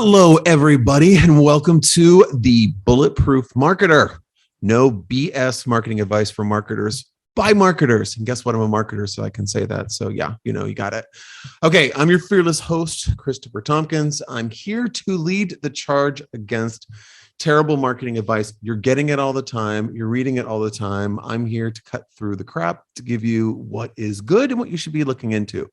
Hello, everybody, and welcome to the Bulletproof Marketer. No BS marketing advice for marketers by marketers. And guess what? I'm a marketer, so I can say that. So yeah, you got it. Okay, I'm your fearless host, Christopher Tompkins. I'm here to lead the charge against terrible marketing advice. You're getting it all the time. You're reading it all the time. I'm here to cut through the crap to give you what is good and what you should be looking into.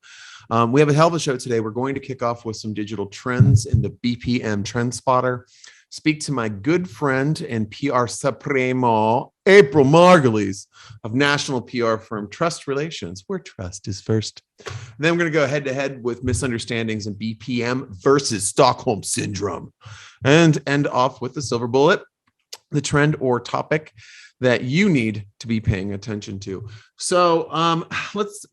We have a hell of a show today. We're going to kick off with some digital trends in the Bpn Trendspotter. Speak to my good friend and PR Supremo, April Margulies of national PR firm Trust Relations, where trust is first. And then we're going to go head to head with misunderstandings in BPM versus Stockholm Syndrome, and end off with the silver bullet, the trend or topic that you need to be paying attention to. So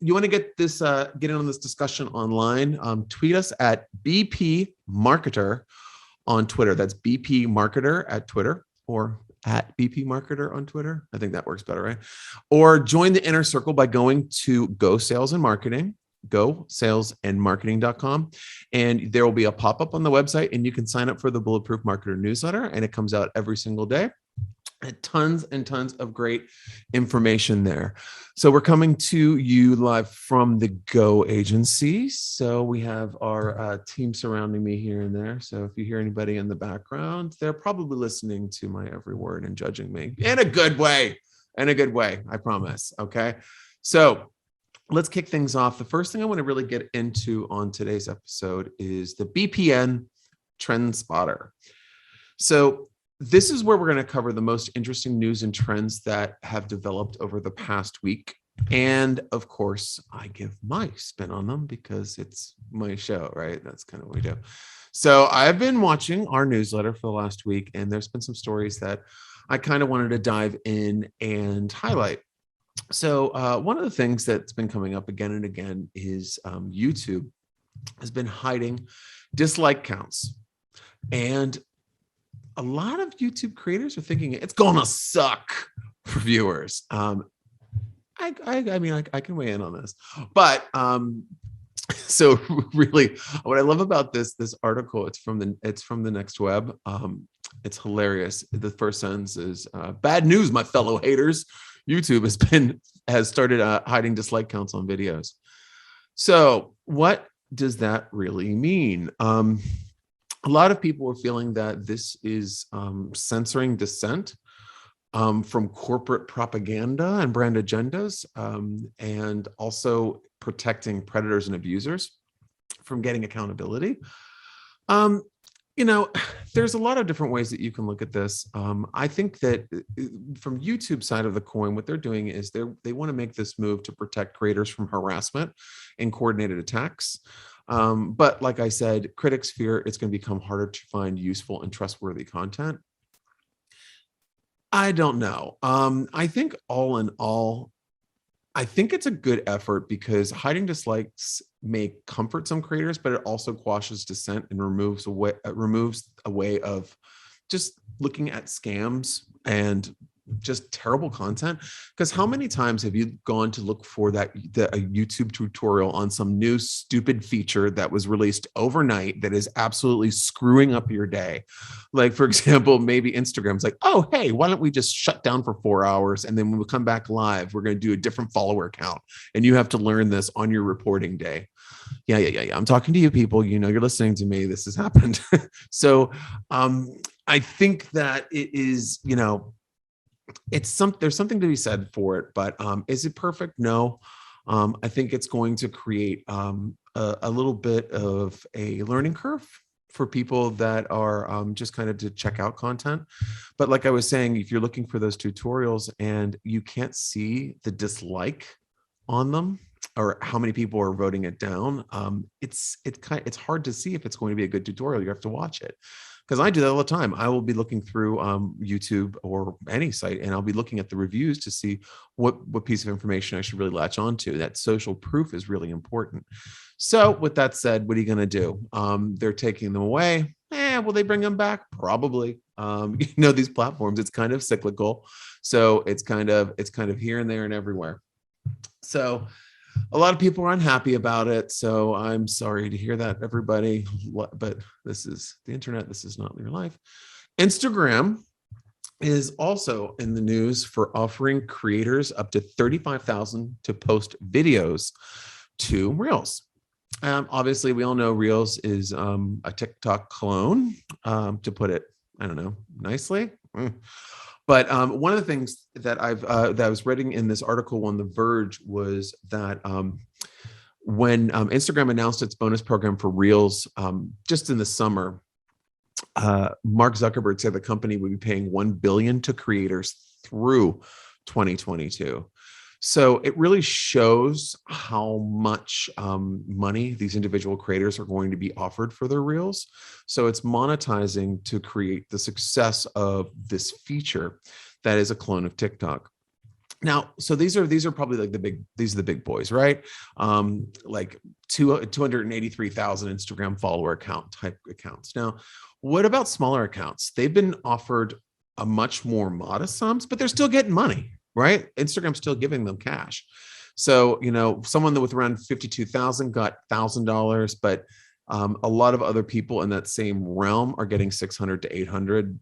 you want to get in on this discussion online, tweet us at BP Marketer on Twitter. That's BP Marketer at Twitter, or at BP Marketer on Twitter. I think that works better, right? Or join the inner circle by going to Go Sales and Marketing, gosalesandmarketing.com. And there will be a pop-up on the website, and you can sign up for the Bulletproof Marketer newsletter, and it comes out every single day. Tons and tons of great information there. So we're coming to you live from the Go agency. So we have our team surrounding me here and there. So if you hear anybody in the background, they're probably listening to my every word and judging me in a good way, I promise. Okay. So let's kick things off. The first thing I want to really get into on today's episode is the Bpn Trendspotter. So this is where we're going to cover the most interesting news and trends that have developed over the past week. And of course, I give my spin on them because it's my show, right? That's kind of what we do. So I've been watching our newsletter for the last week, and there's been some stories that I kind of wanted to dive in and highlight. So one of the things that's been coming up again and again is YouTube has been hiding dislike counts. And a lot of YouTube creators are thinking it's gonna suck for viewers. I mean, I can weigh in on this, but so really, what I love about this article, it's from the Next Web. It's hilarious. The first sentence is bad news, my fellow haters. YouTube has started hiding dislike counts on videos. So what does that really mean? A lot of people are feeling that this is censoring dissent from corporate propaganda and brand agendas, and also protecting predators and abusers from getting accountability. There's a lot of different ways that you can look at this. I think that from YouTube side of the coin, what they're doing is they want to make this move to protect creators from harassment and coordinated attacks. But like I said, critics fear it's going to become harder to find useful and trustworthy content. I don't know. I think all in all, I think it's a good effort because hiding dislikes may comfort some creators, but it also quashes dissent and removes a way of just looking at scams and just terrible content. Because how many times have you gone to look for a YouTube tutorial on some new stupid feature that was released overnight that is absolutely screwing up your day? Like, for example, maybe Instagram's like, oh, hey, why don't we just shut down for 4 hours, and then when we come back live, we're going to do a different follower count, and you have to learn this on your reporting day. Yeah. I'm talking to you people. You're listening to me. This has happened. So I think that it is, there's something to be said for it, but is it perfect? No. I think it's going to create a little bit of a learning curve for people that are just kind of to check out content. But like I was saying, if you're looking for those tutorials and you can't see the dislike on them or how many people are voting it down, it's hard to see if it's going to be a good tutorial. You have to watch it. Because I do that all the time. I will be looking through YouTube or any site, and I'll be looking at the reviews to see what piece of information I should really latch onto. That social proof is really important. So with that said, what are you going to do? They're taking them away. Will they bring them back? Probably. These platforms, it's kind of cyclical. So it's kind of here and there and everywhere. So A lot of people are unhappy about it. So I'm sorry to hear that, everybody. But this is the internet. This is not your life. Instagram is also in the news for offering creators up to $35,000 to post videos to Reels. Obviously, we all know Reels is a TikTok clone, to put it, I don't know, nicely. But one of the things that that I was reading in this article on The Verge was that when Instagram announced its bonus program for Reels just in the summer, Mark Zuckerberg said the company would be paying $1 billion to creators through 2022. So it really shows how much money these individual creators are going to be offered for their Reels. So it's monetizing to create the success of this feature that is a clone of TikTok. Now, so these are probably like these are the big boys, right? Like 283,000 Instagram follower account type accounts. Now, what about smaller accounts? They've been offered a much more modest sums, but they're still getting money, right? Instagram's still giving them cash. So, someone that with around 52,000 got $1,000, but a lot of other people in that same realm are getting 600 to 800.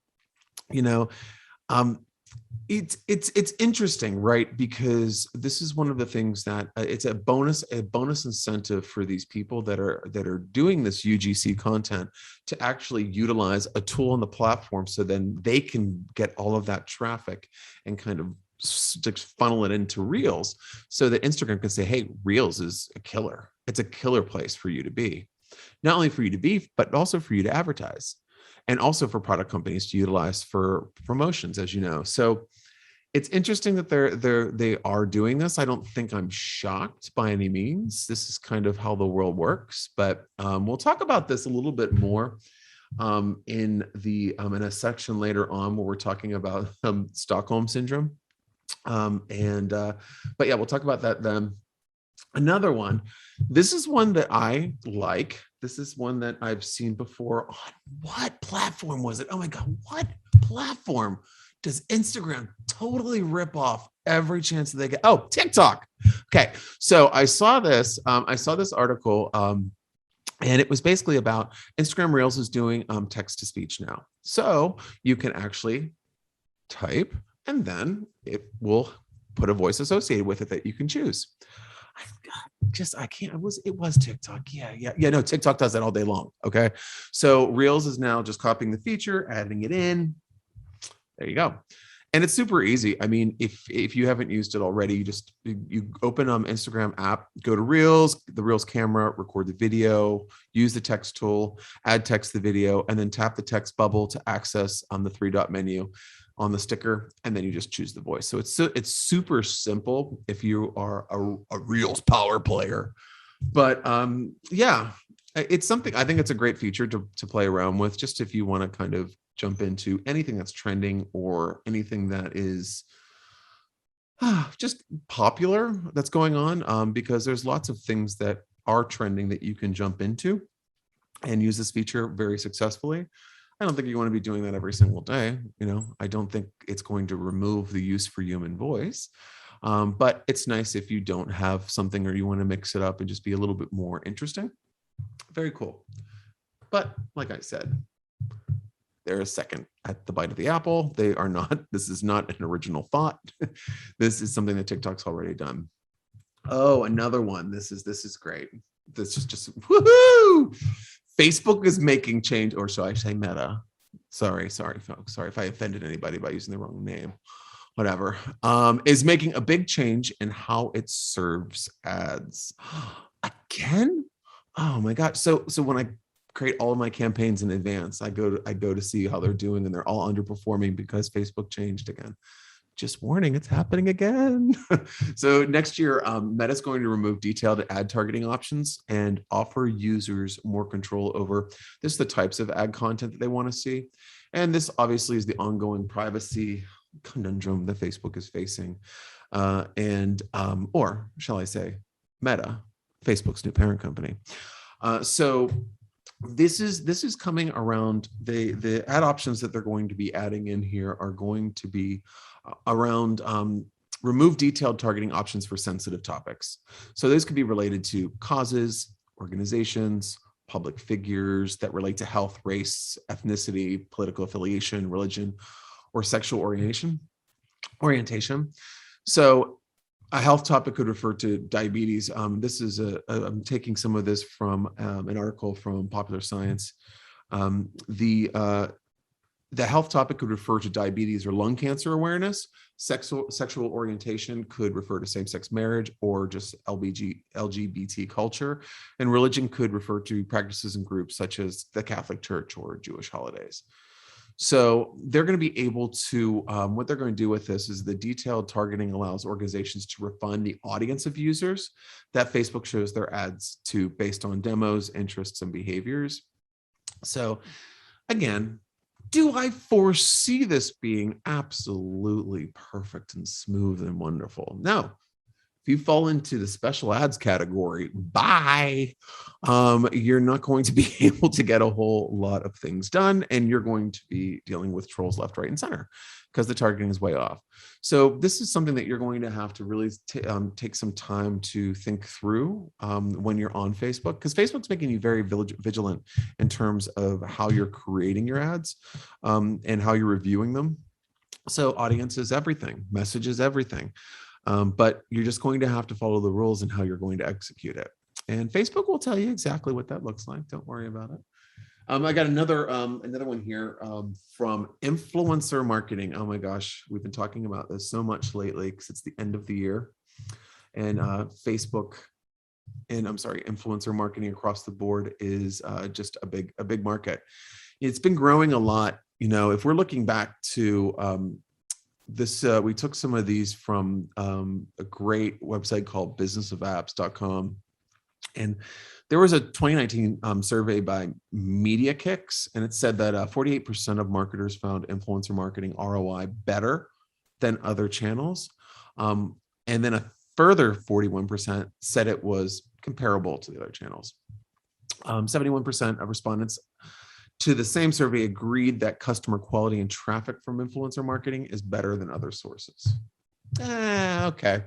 It's interesting, right? Because this is one of the things that it's a bonus incentive for these people that are doing this UGC content to actually utilize a tool on the platform, so then they can get all of that traffic and kind of funnel it into Reels, so that Instagram can say, hey, Reels is a killer. It's a killer place for you to be, not only for you to be, but also for you to advertise, and also for product companies to utilize for promotions, as you know. So it's interesting that they are doing this. I don't think I'm shocked by any means. This is kind of how the world works. But we'll talk about this a little bit more in a section later on where we're talking about Stockholm Syndrome. But yeah, we'll talk about that then. Another one. This is one that I like. This is one that I've seen before. On what platform was it? Oh my God, what platform does Instagram totally rip off every chance that they get? Oh, TikTok. Okay, so I saw this article, and it was basically about Instagram Reels is doing text to speech now. So you can actually type, and then it will put a voice associated with it that you can choose. It was TikTok. Yeah. No, TikTok does that all day long. Okay. So Reels is now just copying the feature, adding it in. There you go. And it's super easy. I mean, if you haven't used it already, you open Instagram app, go to Reels, the Reels camera, record the video, use the text tool, add text to the video, and then tap the text bubble to access the 3-dot menu on the sticker, and then you just choose the voice. So it's super simple if you are a Reels power player. But yeah, it's something, I think it's a great feature to play around with, just if you want to kind of jump into anything that's trending or anything that is just popular that's going on, because there's lots of things that are trending that you can jump into and use this feature very successfully. I don't think you want to be doing that every single day. I don't think it's going to remove the use for human voice. But it's nice if you don't have something or you want to mix it up and just be a little bit more interesting. Very cool. But like I said, they're a second at the bite of the apple. This is not an original thought. This is something that TikTok's already done. Oh, another one. This is great. This is just woohoo! Facebook is making change, or should I say Meta? Sorry, folks. Sorry if I offended anybody by using the wrong name. Whatever. Is making a big change in how it serves ads. Again? Oh my God. So when I create all of my campaigns in advance, I go to see how they're doing, and they're all underperforming because Facebook changed again. Just warning, it's happening again. So next year, Meta's going to remove detailed ad targeting options and offer users more control over the types of ad content that they want to see. And this obviously is the ongoing privacy conundrum that Facebook is facing. Or shall I say, Meta, Facebook's new parent company. So this is coming around. The ad options that they're going to be adding in here are going to be around remove detailed targeting options for sensitive topics. So those could be related to causes, organizations, public figures that relate to health, race, ethnicity, political affiliation, religion, or sexual orientation. So a health topic could refer to diabetes. I'm taking some of this from an article from Popular Science. The health topic could refer to diabetes or lung cancer awareness. Sexual orientation could refer to same-sex marriage or just LGBT culture. And religion could refer to practices and groups such as the Catholic Church or Jewish holidays. So they're going to be able to, what they're going to do with this is the detailed targeting allows organizations to refine the audience of users that Facebook shows their ads to based on demos, interests, and behaviors. So again, do I foresee this being absolutely perfect and smooth and wonderful? No. If you fall into the special ads category, bye. You're not going to be able to get a whole lot of things done, and you're going to be dealing with trolls left, right, and center because the targeting is way off. So this is something that you're going to have to really take some time to think through when you're on Facebook, because Facebook's making you very vigilant in terms of how you're creating your ads and how you're reviewing them. So audience is everything, message is everything. But you're just going to have to follow the rules and how you're going to execute it. And Facebook will tell you exactly what that looks like. Don't worry about it. I got another one here from influencer marketing. Oh my gosh, we've been talking about this so much lately because it's the end of the year, and Facebook and influencer marketing across the board is just a big market. It's been growing a lot. You know, if we're looking back to we took some of these from a great website called businessofapps.com. And there was a 2019 survey by Media Kicks, and it said that 48% of marketers found influencer marketing ROI better than other channels. And then a further 41% said it was comparable to the other channels. 71% of respondents to the same survey agreed that customer quality and traffic from influencer marketing is better than other sources. Okay.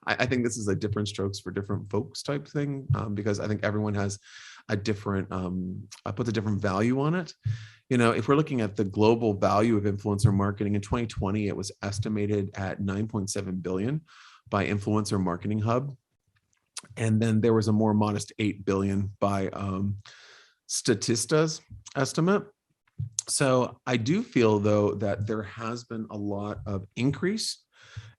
I think this is a different strokes for different folks type thing, because I think everyone has a different, puts a different value on it. You know, if we're looking at the global value of influencer marketing in 2020, it was estimated at 9.7 billion by Influencer Marketing Hub. And then there was a more modest 8 billion by Statista's estimate. So I do feel though that there has been a lot of increase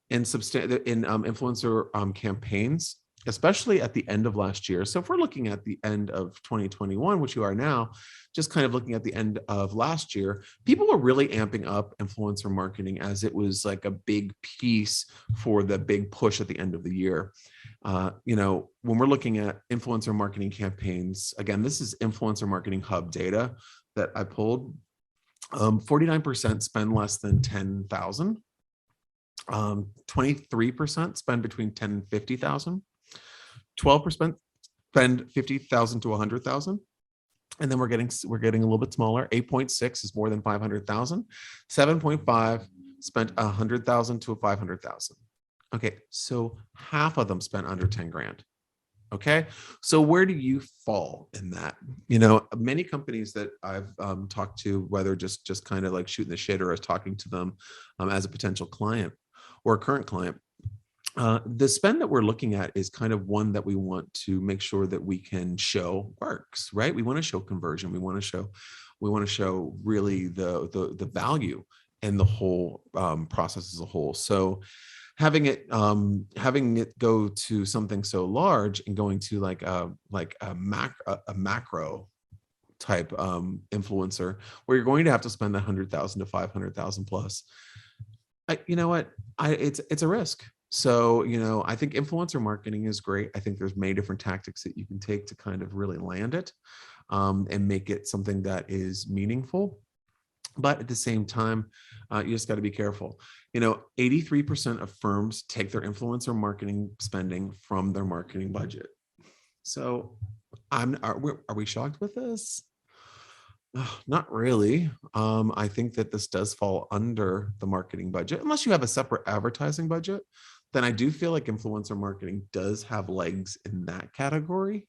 in influencer campaigns, especially at the end of last year. So if we're looking at the end of 2021, which you are now, just kind of looking at the end of last year, people were really amping up influencer marketing as it was like a big piece for the big push at the end of the year. You know, when we're looking at influencer marketing campaigns, again, this is Influencer Marketing Hub data that I pulled. 49% spend less than 10,000. 23% spend between 10 and 50,000. 12% spend 50,000 to 100,000. And then we're getting a little bit smaller. 8.6 is more than 500,000. 7.5 spent 100,000 to 500,000. Okay, so half of them spent under 10 grand. Okay, so where do you fall in that? You know, many companies that I've talked to, whether just kind of like shooting the shit or as talking to them as a potential client or a current client, the spend that we're looking at is kind of one that we want to make sure that we can show works, right? We want to show conversion. We want to show really the value in the whole process as a whole. So having it go to something so large and going to like a macro type influencer where you're going to have to spend 100,000 to 500,000 plus. You know what? It's a risk. So, you know, I think influencer marketing is great. I think there's many different tactics that you can take to kind of really land it and make it something that is meaningful. But at the same time, you just got to be careful. You know, 83% of firms take their influencer marketing spending from their marketing budget. So are we shocked with this? Not really. I think that this does fall under the marketing budget, unless you have a separate advertising budget. Then I do feel like influencer marketing does have legs in that category.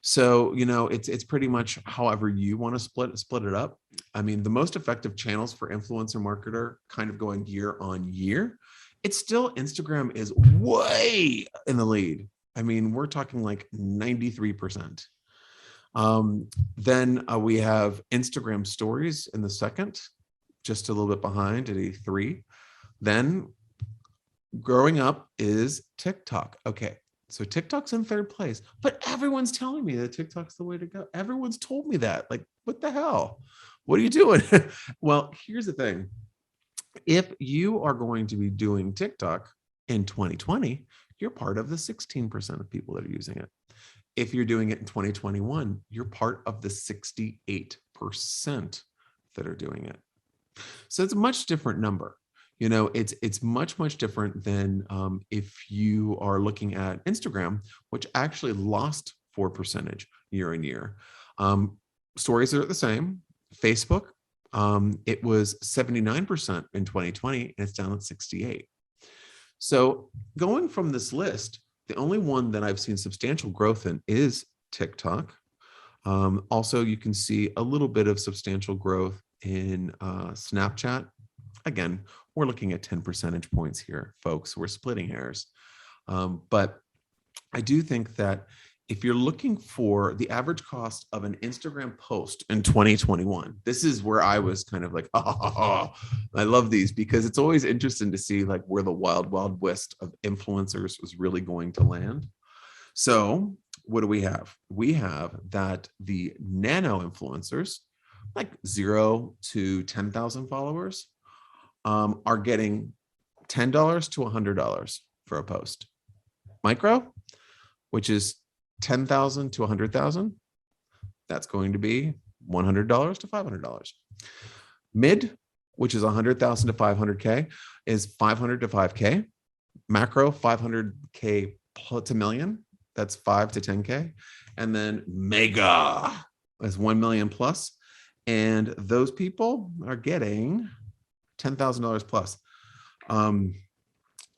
So, it's pretty much however you want to split it up. I mean, the most effective channels for influencer marketer kind of going year on year, it's still Instagram is way in the lead. I mean, we're talking like 93%. Then we have Instagram stories in the second, just a little bit behind at 83. Then growing up is TikTok. Okay. So TikTok's in third place, but everyone's telling me that TikTok's the way to go. Everyone's told me that. Like, what the hell? What are you doing? Well, here's the thing. If you are going to be doing TikTok in 2020, you're part of the 16% of people that are using it. If you're doing it in 2021, you're part of the 68% that are doing it. So it's a much different number. It's much different than if you are looking at Instagram, which actually lost 4% year on year. Stories are the same. Facebook, it was 79% in 2020, and it's down at 68. So going from this list, the only one that I've seen substantial growth in is TikTok. Also, you can see a little bit of substantial growth in Snapchat. Again, we're looking at 10 percentage points here, folks. We're splitting hairs. But I do think that if you're looking for the average cost of an Instagram post in 2021, this is where I was kind of like, oh, I love these, because it's always interesting to see like where the wild west of influencers was really going to land. So what do we have? We have that the nano influencers, like 0 to 10,000 followers, are getting $10 to $100 for a post. Micro, which is 10,000 to 100,000, that's going to be $100 to $500. Mid, which is 100,000 to 500K, is 500 to 5K. Macro, 500K to million, that's 5 to 10K. And then mega is 1 million plus. And those people are getting $10,000 plus.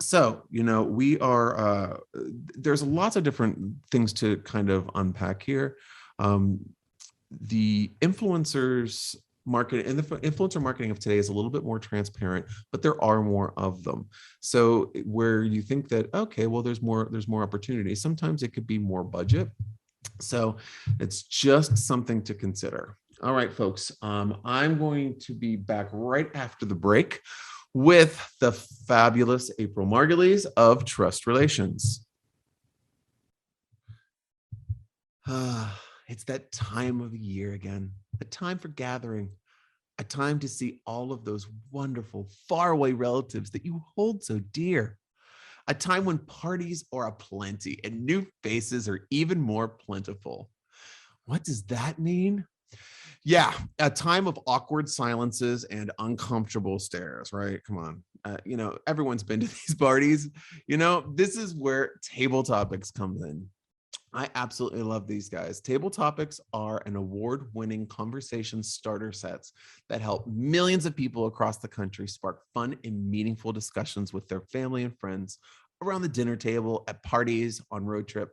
So, we are, there's lots of different things to kind of unpack here. The influencers market and the influencer marketing of today is a little bit more transparent, but there are more of them. So where you think that, okay, well, there's more opportunity. Sometimes it could be more budget. So it's just something to consider. All right, folks, I'm going to be back right after the break with the fabulous April Margulies of Trust Relations. It's that time of the year again, a time for gathering, a time to see all of those wonderful faraway relatives that you hold so dear, a time when parties are aplenty and new faces are even more plentiful. What does that mean? Yeah, a time of awkward silences and uncomfortable stares, right? Come on. Everyone's been to these parties. This is where Table Topics comes in. I absolutely love these guys. Table Topics are an award-winning conversation starter sets that help millions of people across the country spark fun and meaningful discussions with their family and friends around the dinner table, at parties, on road trip,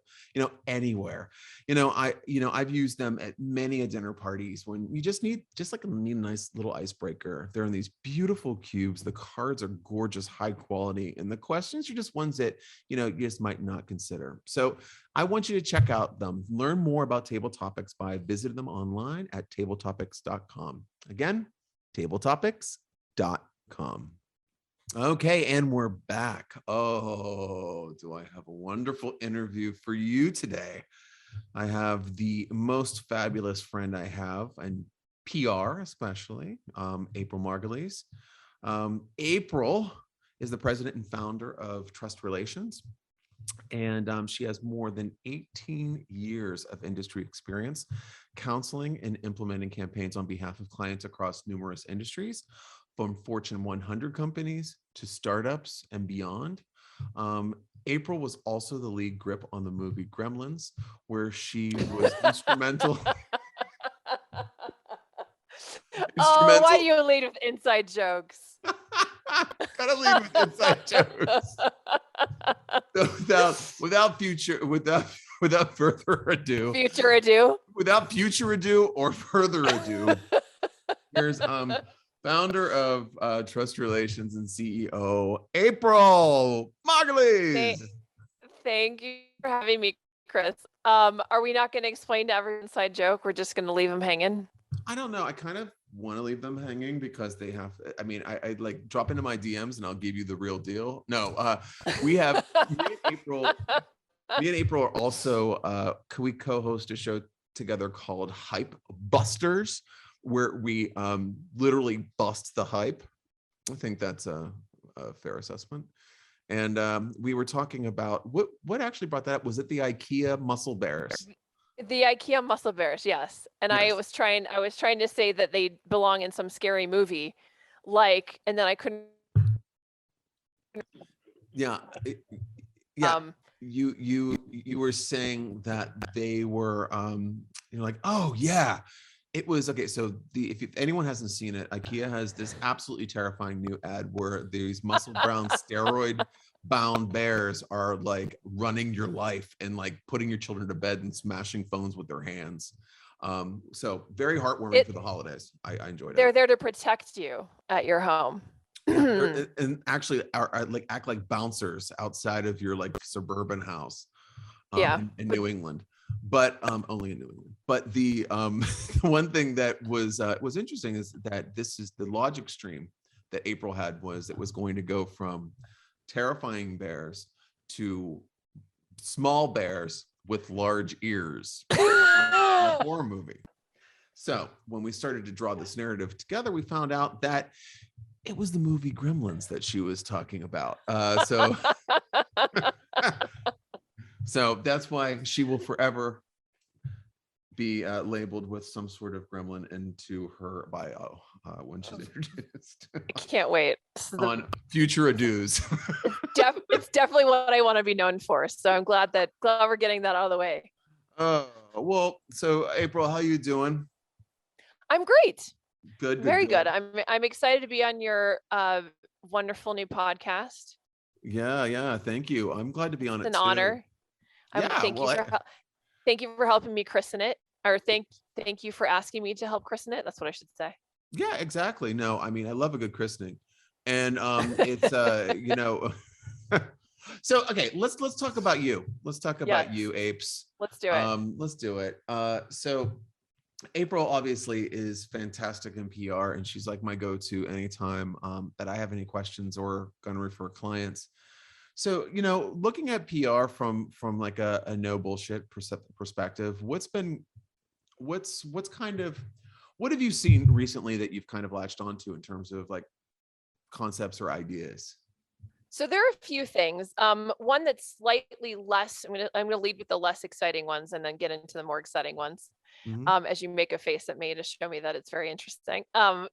anywhere. I've used them at many a dinner parties when you just need a nice little icebreaker. They're in these beautiful cubes. The cards are gorgeous, high quality, and the questions are just ones that, you just might not consider. So I want you to check out them. Learn more about Table Topics by visiting them online at tabletopics.com. Again, tabletopics.com. Okay, and we're back. Oh, do I have a wonderful interview for you today? I have the most fabulous friend I have, and PR especially, April Margulies. April is the president and founder of Trust Relations, and she has more than 18 years of industry experience counseling and implementing campaigns on behalf of clients across numerous industries, from Fortune 100 companies to startups and beyond. April was also the lead grip on the movie Gremlins, where she was instrumental. Oh, why do you lead with inside jokes? Gotta lead with inside jokes. So without further ado, without future ado or further ado, here's founder of Trust Relations and CEO April Margulies. Thank you for having me, Chris. Are we not going to explain to every inside joke? We're just going to leave them hanging? I don't know. I kind of want to leave them hanging because they have, I mean, I like drop into my DMs and I'll give you the real deal. No, we have me and April are also, we co-host a show together called Hype Busters, where we literally bust the hype. I think that's a fair assessment. And we were talking about what actually brought that up. Was it the Ikea muscle bears? The Ikea muscle bears, yes. And yes. I was trying to say that they belong in some scary movie, and then I couldn't. Yeah. You were saying that they were you're like, oh yeah, it was okay. So if anyone hasn't seen it, Ikea has this absolutely terrifying new ad where these muscle brown steroid bound bears are like running your life and like putting your children to bed and smashing phones with their hands. So very heartwarming for the holidays. I enjoyed it. They're there to protect you at your home. And actually are like act like bouncers outside of your like suburban house in New England, but only in New England. But the one thing that was interesting is that this is the logic stream that April had was it was going to go from terrifying bears to small bears with large ears. A horror movie. So when we started to draw this narrative together, we found out that it was the movie Gremlins that she was talking about. So that's why she will forever be labeled with some sort of gremlin into her bio when she's introduced. I can't wait. On future ados. It's definitely what I want to be known for. So I'm glad we're getting that out of the way. Well, so April, how you doing? I'm great. Good. Very good. I'm excited to be on your wonderful new podcast. Yeah. Thank you. I'm glad to be on it. It's an honor. Thank you for helping me christen it. Or thank you for asking me to help christen it. That's what I should say. Yeah, exactly. No, I mean, I love a good christening. And it's so okay, let's talk about you. Let's talk about you, Apes. Let's do it. Let's do it. So April obviously is fantastic in PR, and she's like my go-to anytime that I have any questions or gonna refer clients. So, looking at PR from like a no bullshit perspective, what have you seen recently that you've kind of latched onto in terms of like concepts or ideas? So there are a few things. One that's slightly less. I'm gonna lead with the less exciting ones and then get into the more exciting ones. Mm-hmm. As you make a face at me to show me that it's very interesting. So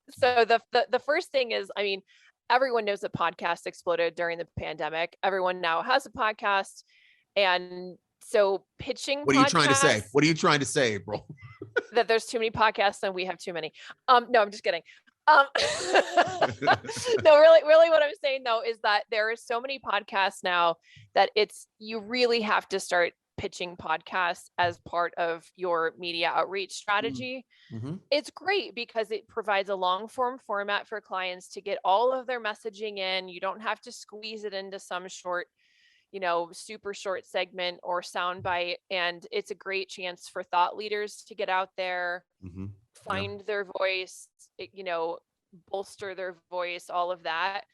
the first thing is, I mean, everyone knows that podcasts exploded during the pandemic. Everyone now has a podcast, and so pitching. What are you trying to say? What are you trying to say, April? That there's too many podcasts and we have too many. No, I'm just kidding. No, really what I'm saying though is that there are so many podcasts now that you really have to start pitching podcasts as part of your media outreach strategy. Mm-hmm. It's great because it provides a long form format for clients to get all of their messaging in. You don't have to squeeze it into some short, super short segment or soundbite. And it's a great chance for thought leaders to get out there, find their voice, bolster their voice, all of that.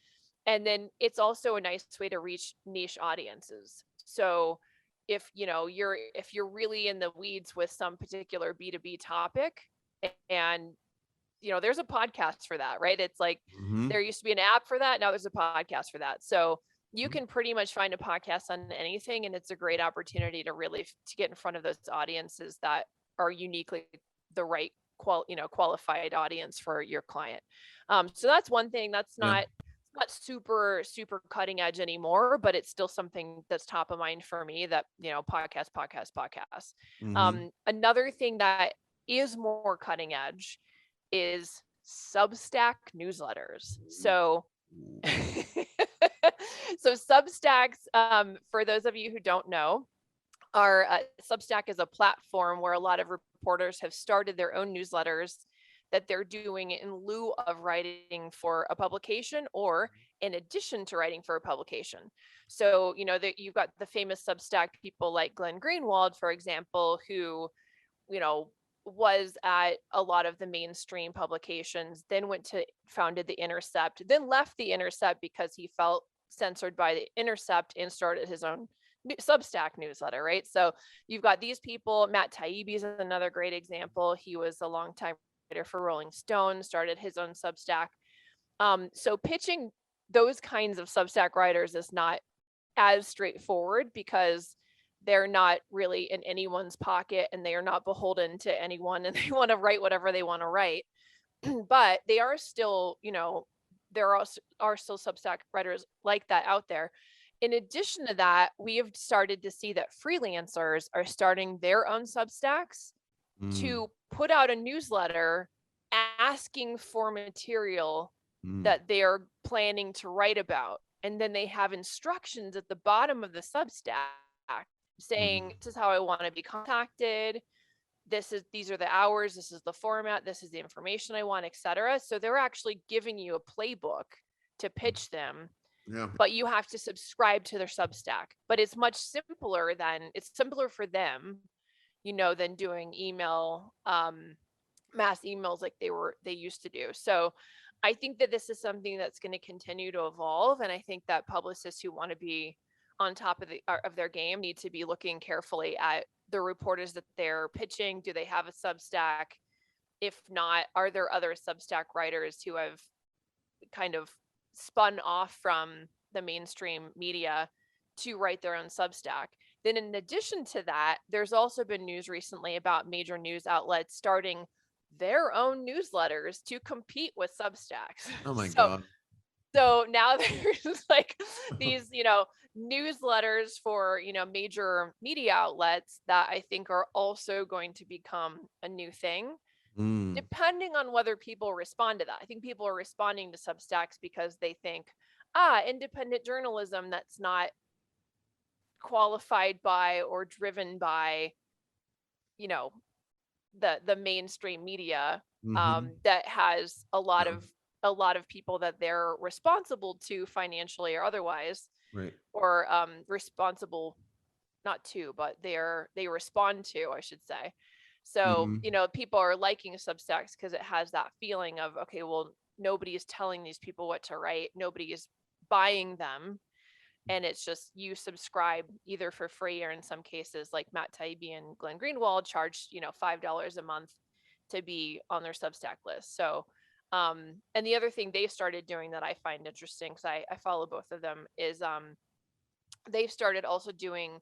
And then it's also a nice way to reach niche audiences. So if you're really in the weeds with some particular B2B topic, and there's a podcast for that, right? It's like there used to be an app for that, now there's a podcast for that. So you can pretty much find a podcast on anything, and it's a great opportunity to really to get in front of those audiences that are uniquely the right qualified audience for your client. So that's one thing that's not super cutting edge anymore, but it's still something that's top of mind for me, that podcast. Another thing that is more cutting edge is Substack newsletters. So so Substacks, for those of you who don't know, are Substack is a platform where a lot of reporters have started their own newsletters that they're doing in lieu of writing for a publication or in addition to writing for a publication. So, you know, that you've got the famous Substack people like Glenn Greenwald, for example, who, you know, was at a lot of the mainstream publications, then founded The Intercept, then left The Intercept because he felt censored by The Intercept and started his own Substack newsletter, right? So you've got these people. Matt Taibbi is another great example. He was a longtime writer for Rolling Stone, started his own Substack. So pitching those kinds of Substack writers is not as straightforward because they're not really in anyone's pocket and they are not beholden to anyone and they want to write whatever they want to write. But they are still, you know, there are still Substack writers like that out there. In addition to that, we have started to see that freelancers are starting their own Substacks to put out a newsletter asking for material that they are planning to write about. And then they have instructions at the bottom of the Substack saying, this is how I want to be contacted. These are the hours, this is the format, this is the information I want, etc. So they're actually giving you a playbook to pitch them. Yeah. But you have to subscribe to their Substack. But it's much simpler it's simpler for them, you know, than doing email, mass emails like they used to do. So I think that this is something that's going to continue to evolve. And I think that publicists who want to be on top of their game need to be looking carefully at the reporters that they're pitching. Do they have a Substack? If not, are there other Substack writers who have kind of spun off from the mainstream media to write their own Substack? Then in addition to that, there's also been news recently about major news outlets starting their own newsletters to compete with Substacks. Oh my God. So now there's like these, you know, newsletters for, you know, major media outlets that I think are also going to become a new thing. Depending on whether people respond to that. I think people are responding to Substacks because they think, independent journalism that's not qualified by or driven by, you know, the mainstream media, that has a lot of people that they're responsible to financially or otherwise, right? Or responsible, not to, but they respond to, I should say. So, you know, people are liking Substacks because it has that feeling of, okay, well, nobody is telling these people what to write. Nobody is buying them. And it's just you subscribe either for free or in some cases, like Matt Taibbi and Glenn Greenwald charge, you know, $5 a month to be on their Substack list. So, and the other thing they started doing that I find interesting, because I follow both of them, is they've started also doing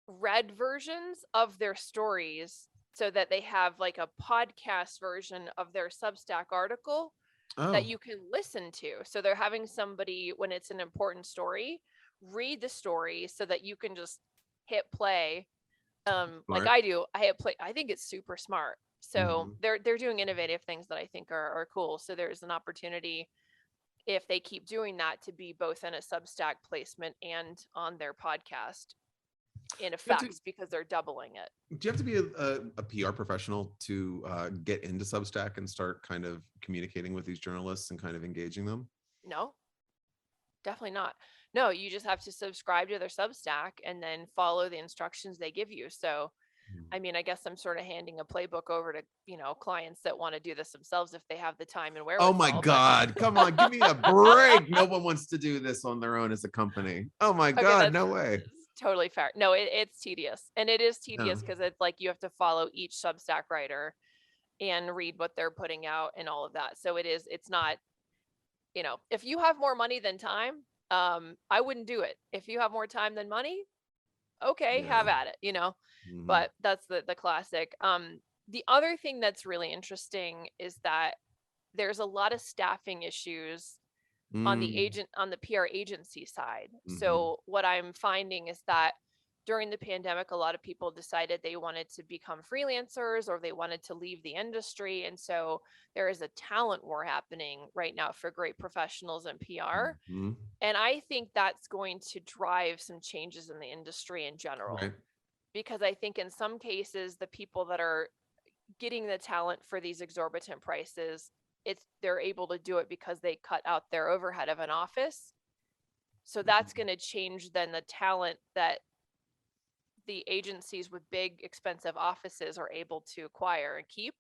read versions of their stories so that they have like a podcast version of their Substack article that you can listen to. So they're having somebody, when it's an important story, read the story so that you can just hit play. Like I do, I hit play. I think it's super smart. So they're doing innovative things that I think are cool. So there's an opportunity, if they keep doing that, to be both in a Substack placement and on their podcast, in effect, because they're doubling it. Do you have to be a PR professional to get into Substack and start kind of communicating with these journalists and kind of engaging them? No, definitely not. No, you just have to subscribe to their Substack and then follow the instructions they give you. So, I mean, I guess I'm sort of handing a playbook over to, you know, clients that want to do this themselves if they have the time and wherewithal. Oh my God. Come on, give me a break. No one wants to do this on their own as a company. Oh my God, no way. Totally fair. No, it's tedious. And it is tedious because it's like you have to follow each Substack writer and read what they're putting out and all of that. So it's not, you know, if you have more money than time, I wouldn't do it. If you have more time than money, okay, have at it, you know. But that's the classic. The other thing that's really interesting is that there's a lot of staffing issues on the PR agency side. So what I'm finding is that during the pandemic, a lot of people decided they wanted to become freelancers or they wanted to leave the industry. And so there is a talent war happening right now for great professionals in PR. Mm-hmm. And I think that's going to drive some changes in the industry in general. Right. Because I think in some cases, the people that are getting the talent for these exorbitant prices, they're able to do it because they cut out their overhead of an office. So that's going to change then the talent that the agencies with big expensive offices are able to acquire and keep.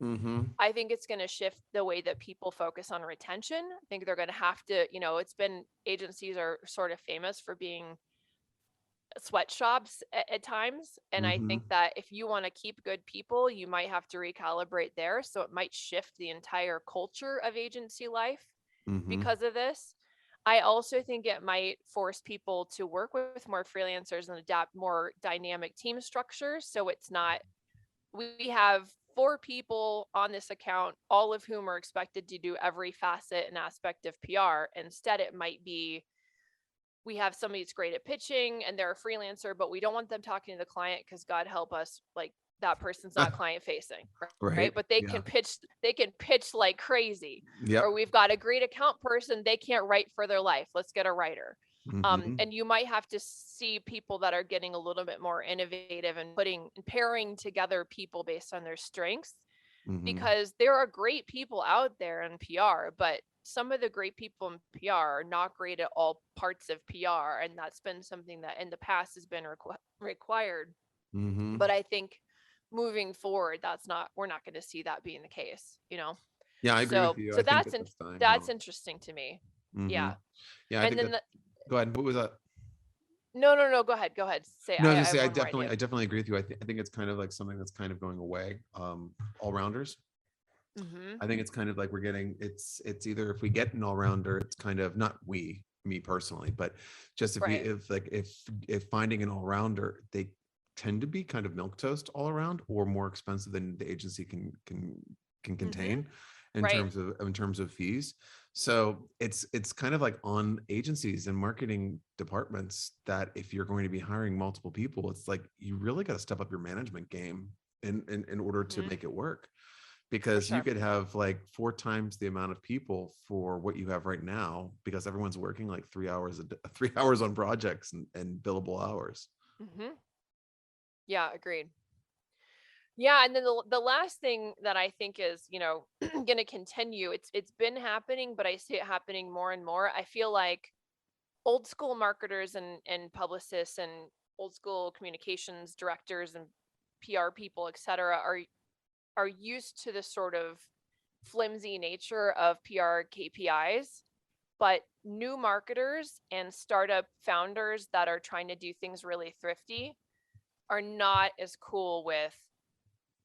Mm-hmm. I think it's going to shift the way that people focus on retention. I think they're going to have to, agencies are sort of famous for being sweatshops at times. And I think that if you want to keep good people, you might have to recalibrate there. So it might shift the entire culture of agency life because of this. I also think it might force people to work with more freelancers and adapt more dynamic team structures. So it's not, we have 4 people on this account, all of whom are expected to do every facet and aspect of PR. Instead, it might be, we have somebody that's great at pitching and they're a freelancer, but we don't want them talking to the client because God help us, like that person's not client facing, right? But they can pitch like crazy. Or we've got a great account person, they can't write for their life. Let's get a writer. And you might have to see people that are getting a little bit more innovative and pairing together people based on their strengths, because there are great people out there in PR, but some of the great people in PR are not great at all parts of PR. And that's been something that in the past has been required. But I think moving forward, we're not going to see that being the case, Yeah, I agree with you. So that's interesting to me. Yeah. Yeah. I think go ahead. What was that? No. Go ahead. Say. No, I was gonna say I definitely agree with you. I think it's kind of like something that's kind of going away. All rounders. I think it's kind of like it's either if we get an all rounder, it's kind of not me personally, but just if finding an all rounder, they tend to be kind of milquetoast all around or more expensive than the agency can contain in terms of fees. So it's kind of like on agencies and marketing departments that if you're going to be hiring multiple people, it's like you really got to step up your management game in order to make it work. Because you could have like 4 times the amount of people for what you have right now, because everyone's working like 3 hours on projects and billable hours. Yeah, agreed. Yeah, and then the last thing that I think is, going to continue, it's been happening, but I see it happening more and more. I feel like old school marketers and publicists and old school communications directors and PR people, et cetera, are used to the sort of flimsy nature of PR KPIs, but new marketers and startup founders that are trying to do things really thrifty are not as cool with,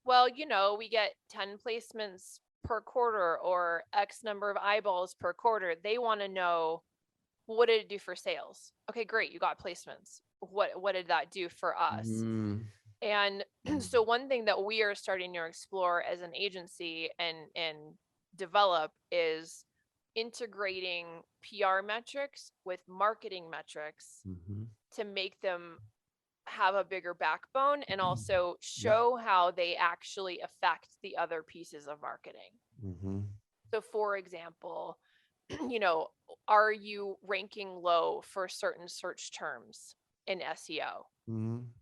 well, we get 10 placements per quarter or X number of eyeballs per quarter. They want to know, what did it do for sales? Okay, great. You got placements. What did that do for us? And so one thing that we are starting to explore as an agency and develop is integrating PR metrics with marketing metrics to make them have a bigger backbone and also show how they actually affect the other pieces of marketing. So for example, are you ranking low for certain search terms in SEO?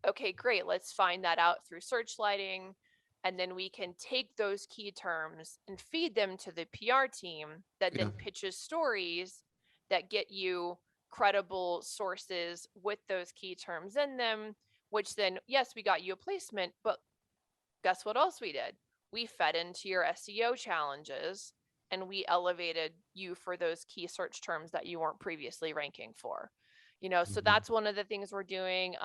Okay, great. Let's find that out through search lighting. And then we can take those key terms and feed them to the PR team that then pitches stories that get you credible sources with those key terms in them, which then, yes, we got you a placement, but guess what else we did? We fed into your SEO challenges and we elevated you for those key search terms that you weren't previously ranking for. So that's one of the things we're doing.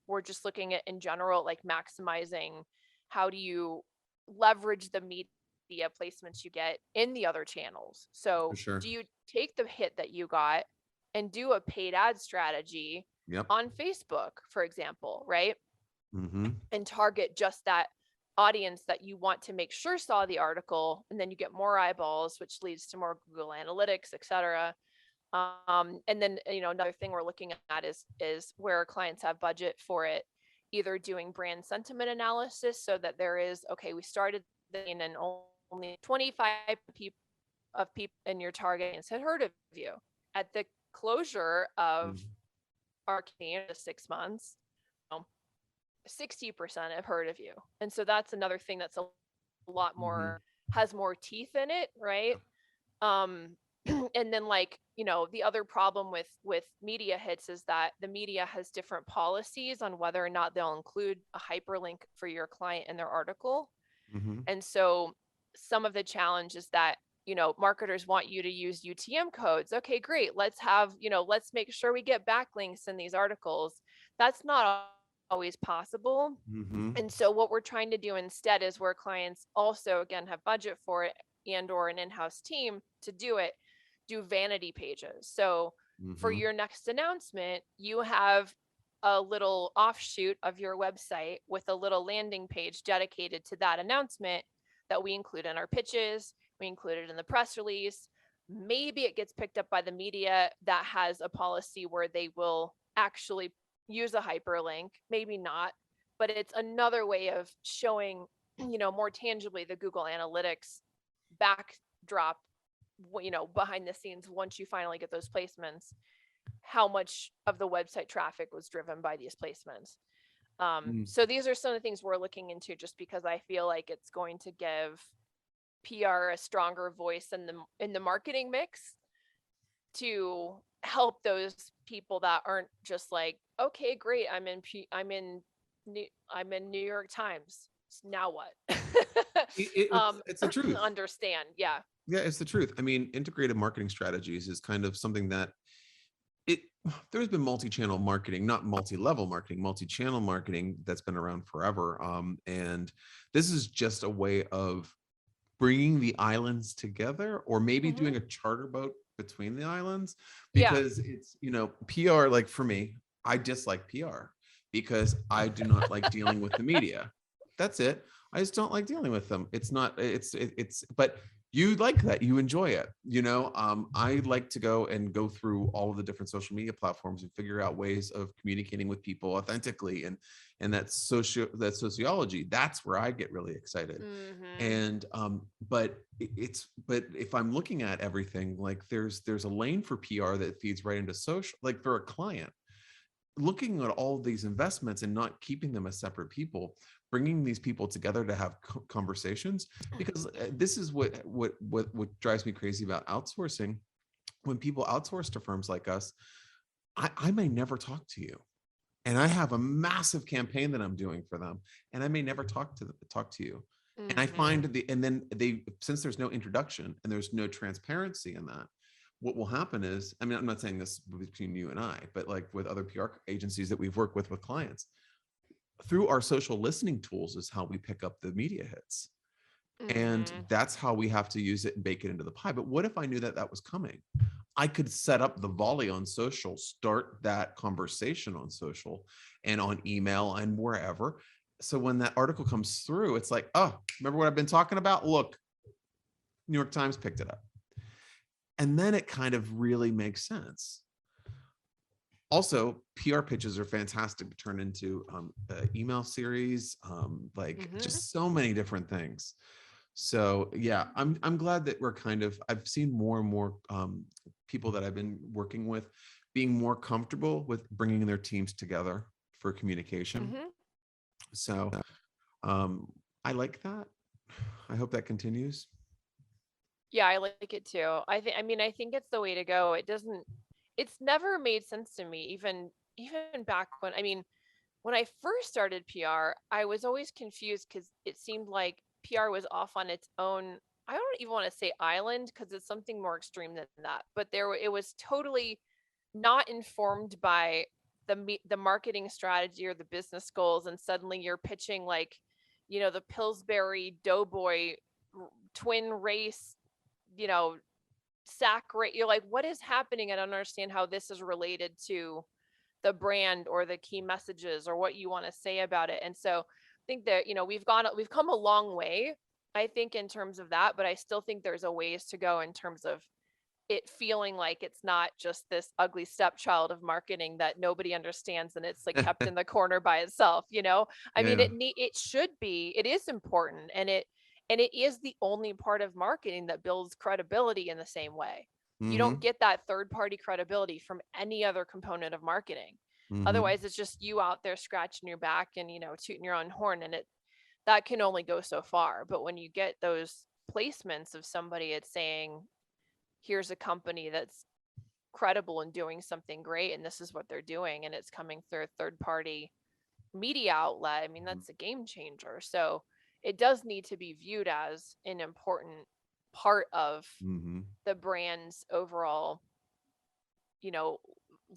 We're just looking at in general, like maximizing how do you leverage the media placements you get in the other channels. So do you take the hit that you got and do a paid ad strategy on Facebook, for example, right? And target just that audience that you want to make sure saw the article, and then you get more eyeballs, which leads to more Google Analytics, et cetera. And then, another thing we're looking at is where clients have budget for it, either doing brand sentiment analysis so that there is, okay, we started and only 25 people in your target audience had heard of you. At the closure of our campaign, the 6 months, 60% have heard of you. And so that's another thing that's a lot more, has more teeth in it, right? And then the other problem with media hits is that the media has different policies on whether or not they'll include a hyperlink for your client in their article. And so some of the challenge is that, marketers want you to use UTM codes. Okay, great. Let's make sure we get backlinks in these articles. That's not always possible. And so what we're trying to do instead is, where clients also, again, have budget for it and or an in-house team to do it, do vanity pages. So for your next announcement, you have a little offshoot of your website with a little landing page dedicated to that announcement that we include in our pitches. We include it in the press release. Maybe it gets picked up by the media that has a policy where they will actually use a hyperlink, maybe not, but it's another way of showing, more tangibly the Google Analytics backdrop, behind the scenes, once you finally get those placements, how much of the website traffic was driven by these placements. So these are some of the things we're looking into, just because I feel like it's going to give PR a stronger voice in the marketing mix, to help those people that aren't just like, okay, great, I'm in New York Times. Now what? It's the truth. Understand. Yeah, it's the truth. I mean, integrated marketing strategies is kind of something that there's been multi-channel marketing, not multi-level marketing, multi-channel marketing that's been around forever. And this is just a way of bringing the islands together, or maybe doing a charter boat between the islands, because it's, PR, like for me, I dislike PR because I do not like dealing with the media. That's it. I just don't like dealing with them. But you like that, you enjoy it. I like to go through all of the different social media platforms and figure out ways of communicating with people authentically, and that sociology, that's where I get really excited. And but if I'm looking at everything, like there's a lane for PR that feeds right into social, like for a client looking at all of these investments and not keeping them as separate people, bringing these people together to have conversations, because this is what drives me crazy about outsourcing. When people outsource to firms like us, I may never talk to you, and I have a massive campaign that I'm doing for them, and I may never talk to you. And I find since there's no introduction and there's no transparency in that, what will happen is, I mean, I'm not saying this between you and I, but like with other PR agencies that we've worked with clients, through our social listening tools is how we pick up the media hits. And that's how we have to use it and bake it into the pie. But what if I knew that was coming? I could set up the volley on social, start that conversation on social and on email and wherever. So when that article comes through, it's like, oh, remember what I've been talking about? Look, New York Times picked it up. And then it kind of really makes sense. Also, PR pitches are fantastic to turn into email series, just so many different things. So yeah, I'm glad that I've seen more and more people that I've been working with being more comfortable with bringing their teams together for communication. So I like that. I hope that continues. Yeah, I like it too. I think it's the way to go. It's never made sense to me, even back when I first started PR, I was always confused because it seemed like PR was off on its own. I don't even want to say island, because it's something more extreme than that, but it was totally not informed by the marketing strategy or the business goals. And suddenly you're pitching the Pillsbury Doughboy twin race, sack rate. You're like, what is happening? I don't understand how this is related to the brand or the key messages or what you want to say about it. And so I think that, we've come a long way, I think, in terms of that, but I still think there's a ways to go in terms of it feeling like it's not just this ugly stepchild of marketing that nobody understands and it's like kept in the corner by itself, you know? I mean, it should be, it is important, and it is the only part of marketing that builds credibility in the same way. You don't get that third party credibility from any other component of marketing. Otherwise, it's just you out there scratching your back and, you know, tooting your own horn, and that can only go so far. But when you get those placements of somebody, it's saying, here's a company that's credible and doing something great, and this is what they're doing, and it's coming through a third party media outlet. I mean, that's a game changer. So it does need to be viewed as an important part of the brand's overall, you know,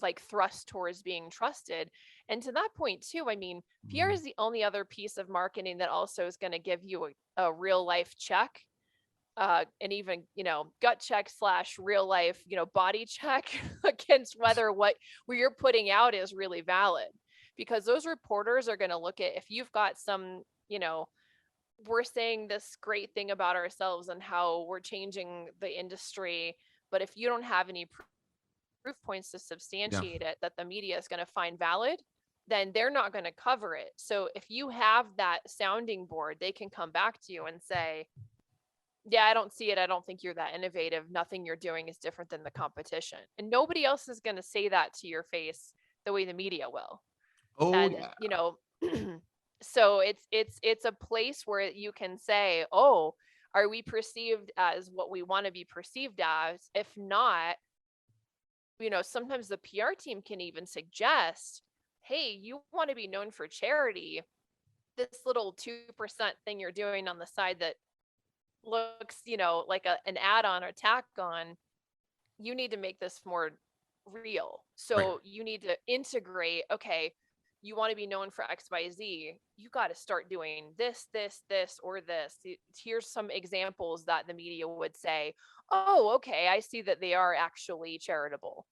like thrust towards being trusted. And to that point too, I mean, PR is the only other piece of marketing that also is going to give you a real life check, and even, you know, gut check / real life, you know, body check against whether what you're putting out is really valid. Because those reporters are going to look at, if you've got some, you know, we're saying this great thing about ourselves and how we're changing the industry, but if you don't have any proof points to substantiate it that the media is going to find valid, then they're not going to cover it. So if you have that sounding board, they can come back to you and say, yeah, I don't see it. I don't think you're that innovative. Nothing you're doing is different than the competition. And nobody else is going to say that to your face the way the media will. You know, so it's a place where you can say, oh, are we perceived as what we want to be perceived as? If not, you know, sometimes the PR team can even suggest, hey, you want to be known for charity. This little 2% thing you're doing on the side that looks, you know, like an add-on or tack on, you need to make this more real. So you need to integrate, okay, you want to be known for XYZ, you got to start doing this, or this. Here's some examples that the media would say, oh, okay, I see that they are actually charitable.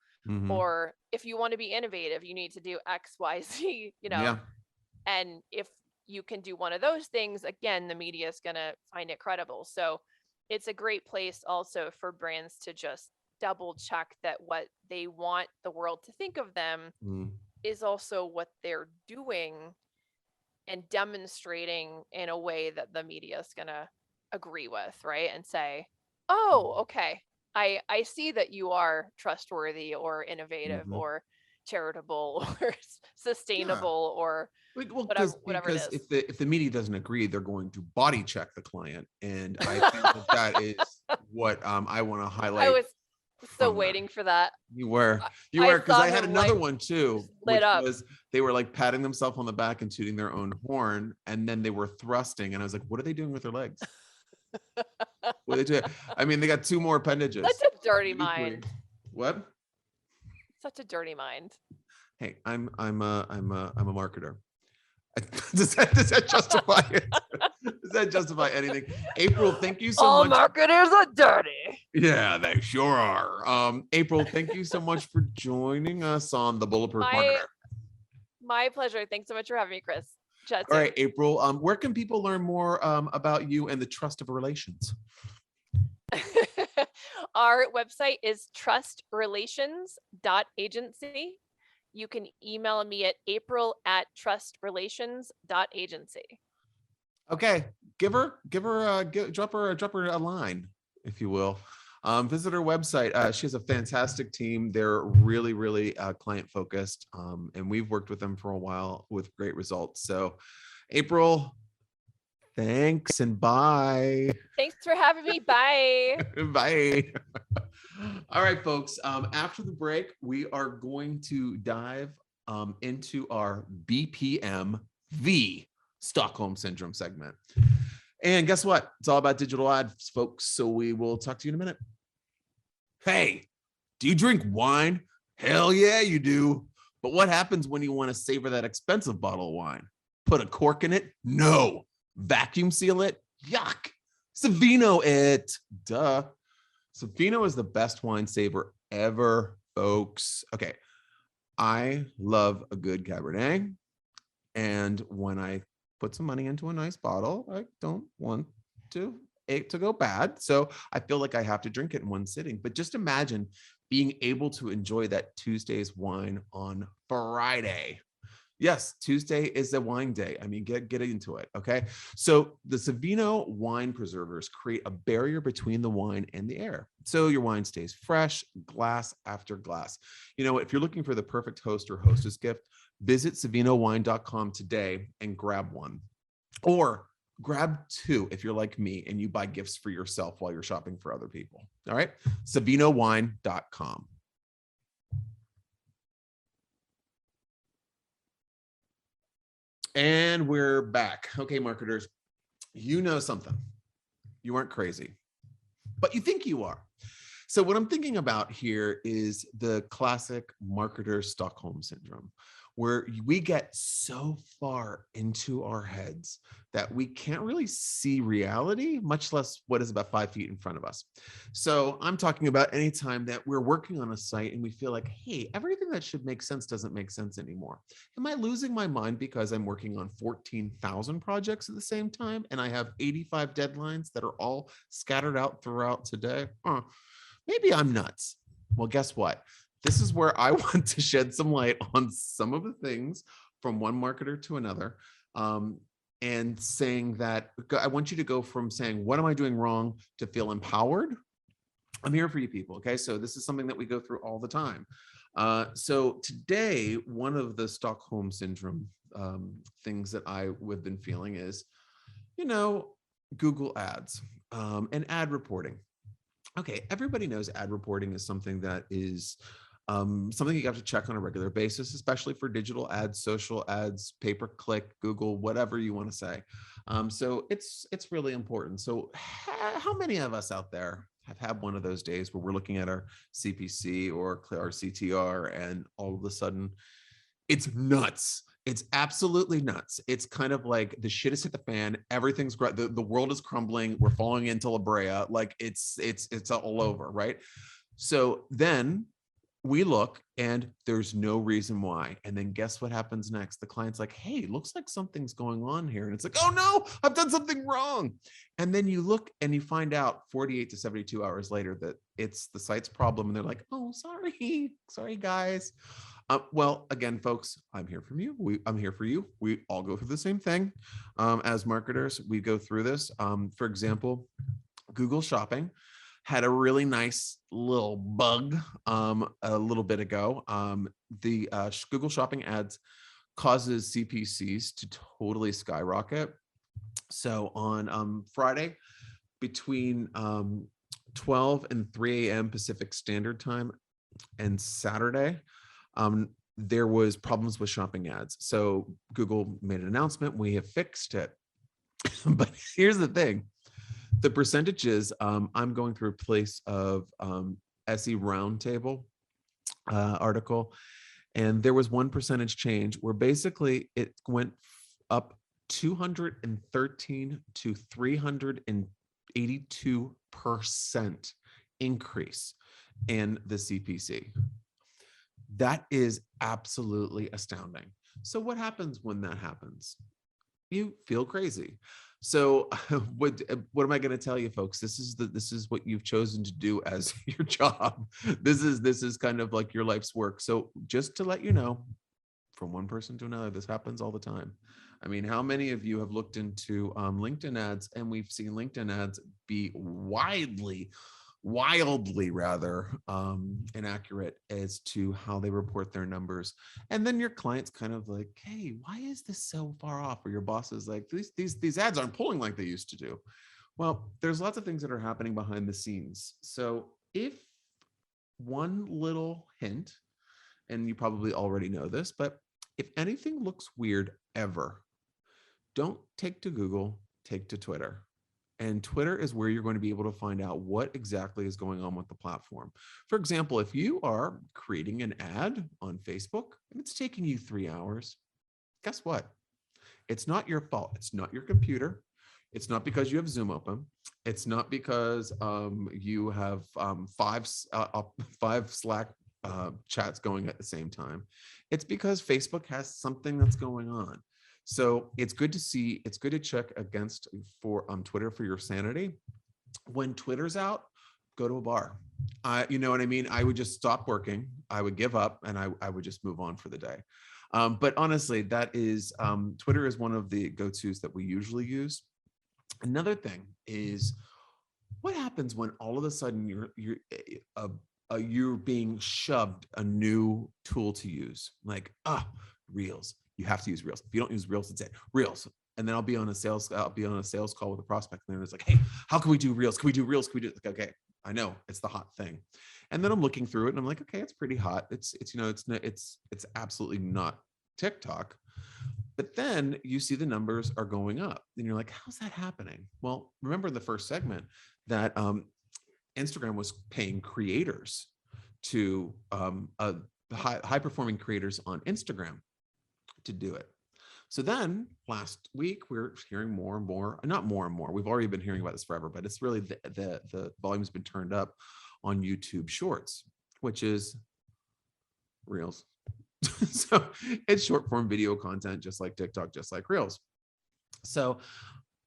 Or if you want to be innovative, you need to do XYZ, you know. And if you can do one of those things, again, the media is going to find it credible. So it's a great place also for brands to just double check that what they want the world to think of them is also what they're doing and demonstrating in a way that the media is going to agree with, right? And say, oh, okay, I see that you are trustworthy or innovative or charitable or sustainable or whatever it is. If the media doesn't agree, they're going to body check the client, and I think that is what I want to highlight. I was so waiting for that. You were because I had another one too, which was they were like patting themselves on the back and tooting their own horn, and then they were thrusting, and I was like, what are they doing with their legs? What are they doing? I mean, they got 2 more appendages. Such a dirty mind. What? Such a dirty mind. Hey, I'm a marketer. Does that justify it? Does that justify anything? April, thank you so much. All marketers are dirty. Yeah, they sure are. April, thank you so much for joining us on the Bulletproof Marketer. My pleasure. Thanks so much for having me, Chris. All right, April. Where can people learn more about you and the trust of relations? Our website is trustrelations.agency. You can email me at april@trustrelations.agency. Okay, drop her a line, if you will. Visit her website. She has a fantastic team. They're really, really client focused, and we've worked with them for a while with great results. So, April, thanks and bye. Thanks for having me. Bye. Bye. All right, folks. After the break, we are going to dive into our BPM, the Stockholm Syndrome segment. And guess what? It's all about digital ads, folks. So we will talk to you in a minute. Hey, do you drink wine? Hell yeah, you do. But what happens when you want to savor that expensive bottle of wine? Put a cork in it? No. Vacuum seal it? Yuck. Savino it. Duh. Savino is the best wine saver ever, folks. Okay. I love a good Cabernet. And when I put some money into a nice bottle, I don't want to it to go bad. So I feel like I have to drink it in one sitting. But just imagine being able to enjoy that Tuesday's wine on Friday. Yes, Tuesday is a wine day. I mean, get into it. Okay. So the Savino wine preservers create a barrier between the wine and the air. So your wine stays fresh, glass after glass. You know, if you're looking for the perfect host or hostess gift, visit savinowine.com today and grab one. Or grab two if you're like me and you buy gifts for yourself while you're shopping for other people. All right. savinowine.com. And we're back. Okay, marketers, you know something. You aren't crazy, but you think you are. So what I'm thinking about here is the classic marketer Stockholm Syndrome, where we get so far into our heads that we can't really see reality, much less what is about 5 feet in front of us. So I'm talking about any time that we're working on a site and we feel like, hey, everything that should make sense doesn't make sense anymore. Am I losing my mind because I'm working on 14,000 projects at the same time and I have 85 deadlines that are all scattered out throughout today? Maybe I'm nuts. Well, guess what? This is where I want to shed some light on some of the things from one marketer to another, and saying that I want you to go from saying, what am I doing wrong, to feel empowered. I'm here for you people. Okay. So this is something that we go through all the time. So today, one of the Stockholm Syndrome things that I have been feeling is, Google ads and ad reporting. Okay, everybody knows ad reporting is something that is something you have to check on a regular basis, especially for digital ads, social ads, pay-per-click, Google, whatever you want to say. So it's really important. So how many of us out there have had one of those days where we're looking at our CPC or our CTR and all of a sudden it's nuts. It's absolutely nuts. It's kind of like the shit has hit the fan. Everything's great. The world is crumbling. We're falling into La Brea. Like it's all over, right? So then we look and there's no reason why. And then guess what happens next? The client's like, hey, looks like something's going on here. And it's like, oh no, I've done something wrong. And then you look and you find out 48 to 72 hours later that it's the site's problem. And they're like, oh, sorry, guys. Well, again, folks, I'm here for you. I'm here for you. We all go through the same thing. As marketers, we go through this. For example, Google Shopping had a really nice little bug a little bit ago. The Google Shopping ads causes CPCs to totally skyrocket. So on Friday, between 12 and 3 a.m. Pacific Standard Time, and Saturday, there was problems with shopping ads. So Google made an announcement. We have fixed it. But here's the thing. The percentages, I'm going through a place of SE Roundtable article, and there was 1% change where basically it went up 213 to 382% increase in the CPC. That is absolutely astounding. So what happens when that happens? You feel crazy. So what am I going to tell you, folks? This is what you've chosen to do as your job. This is kind of like your life's work. So just to let you know, from one person to another, this happens all the time. I mean, how many of you have looked into LinkedIn ads, and we've seen LinkedIn ads be wildly rather inaccurate as to how they report their numbers. And then your client's kind of like, hey, why is this so far off? Or your boss is like, these ads aren't pulling like they used to do. Well, there's lots of things that are happening behind the scenes. So if one little hint, and you probably already know this, but if anything looks weird ever, don't take to Google, take to Twitter. And Twitter is where you're going to be able to find out what exactly is going on with the platform. For example, if you are creating an ad on Facebook and it's taking you 3 hours, guess what? It's not your fault. It's not your computer. It's not because you have Zoom open. It's not because you have five Slack chats going at the same time. It's because Facebook has something that's going on. So it's good to check against for Twitter for your sanity. When Twitter's out, go to a bar. You know what I mean? I would just stop working. I would give up and I would just move on for the day. But honestly, that is Twitter is one of the go-tos that we usually use. Another thing is, what happens when all of a sudden you're being shoved a new tool to use? Like, Reels. You have to use Reels. If you don't use Reels, it's it. Reels. And then I'll be on a sales call with a prospect, and then it's like, hey, how can we do Reels? Can we do Reels? Can we do it? Like, okay, I know it's the hot thing. And then I'm looking through it and I'm like, okay, it's pretty hot. It's absolutely not TikTok. But then you see the numbers are going up and you're like, how's that happening? Well, remember in the first segment that Instagram was paying creators to high performing creators on Instagram to do it. So then last week we're hearing more and more, not more and more, we've already been hearing about this forever, but it's really the volume's been turned up on YouTube Shorts, which is Reels. So it's short form video content, just like TikTok, just like Reels. So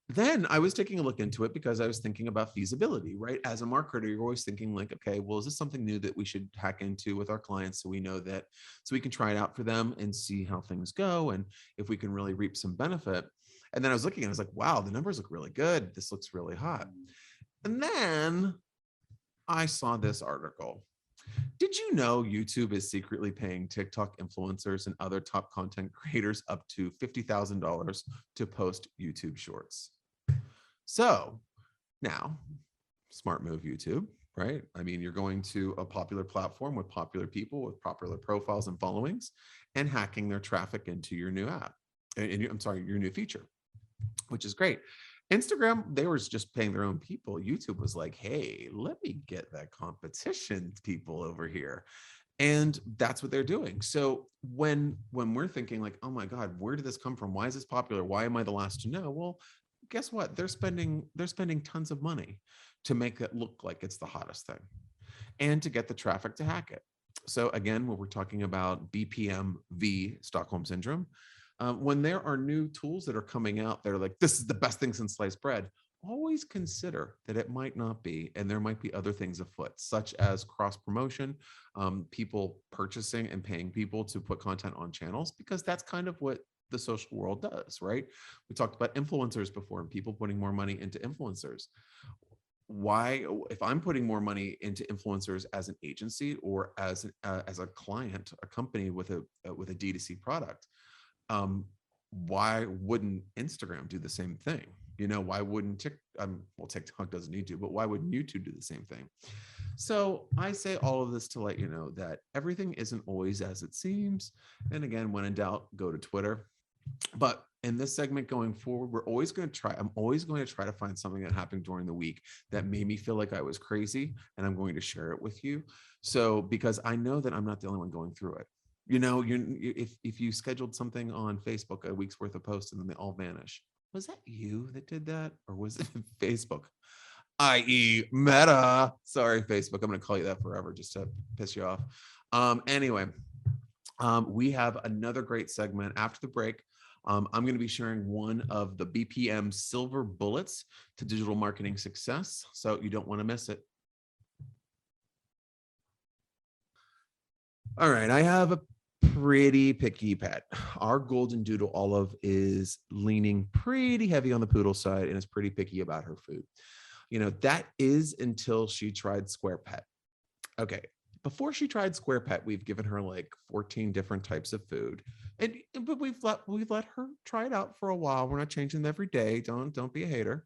then I was taking a look into it because I was thinking about feasibility, right? As a marketer, you're always thinking like, okay, well, is this something new that we should hack into with our clients so we know that, so we can try it out for them and see how things go and if we can really reap some benefit. And then I was looking and I was like, wow, the numbers look really good. This looks really hot. And then I saw this article. Did you know YouTube is secretly paying TikTok influencers and other top content creators up to $50,000 to post YouTube Shorts? So now, smart move, YouTube, right? I mean, you're going to a popular platform with popular people with popular profiles and followings and hacking their traffic into your new app. Your new feature, which is great. Instagram, they were just paying their own people. YouTube was like, hey, let me get that competition people over here. And that's what they're doing. So when we're thinking like, oh my God, where did this come from? Why is this popular? Why am I the last to know? Well, guess what? They're spending tons of money to make it look like it's the hottest thing and to get the traffic to hack it. So again, when we're talking about BPMV, Stockholm Syndrome, when there are new tools that are coming out, they're like, this is the best thing since sliced bread. Always consider that it might not be, and there might be other things afoot, such as cross promotion, people purchasing and paying people to put content on channels, because that's kind of what the social world does, right? We talked about influencers before and people putting more money into influencers. Why, if I'm putting more money into influencers as an agency or as a client, a company with a D2C product, why wouldn't Instagram do the same thing? You know, why wouldn't TikTok doesn't need to, but why wouldn't YouTube do the same thing? So I say all of this to let you know that everything isn't always as it seems. And again, when in doubt, go to Twitter. But in this segment going forward, I'm always going to try to find something that happened during the week that made me feel like I was crazy, and I'm going to share it with you. So, because I know that I'm not the only one going through it. You know, if you scheduled something on Facebook, a week's worth of posts, and then they all vanish, was that you that did that, or was it Facebook? I.e. Meta. Sorry, Facebook. I'm going to call you that forever just to piss you off. Anyway, we have another great segment after the break. I'm going to be sharing one of the BPM silver bullets to digital marketing success, so you don't want to miss it. All right, I have a pretty picky pet. Our golden doodle Olive is leaning pretty heavy on the poodle side and is pretty picky about her food. You know, that is until she tried Square Pet. Okay, before she tried Square Pet, we've given her like 14 different types of food, but we've let her try it out for a while. We're not changing them every day. Don't be a hater.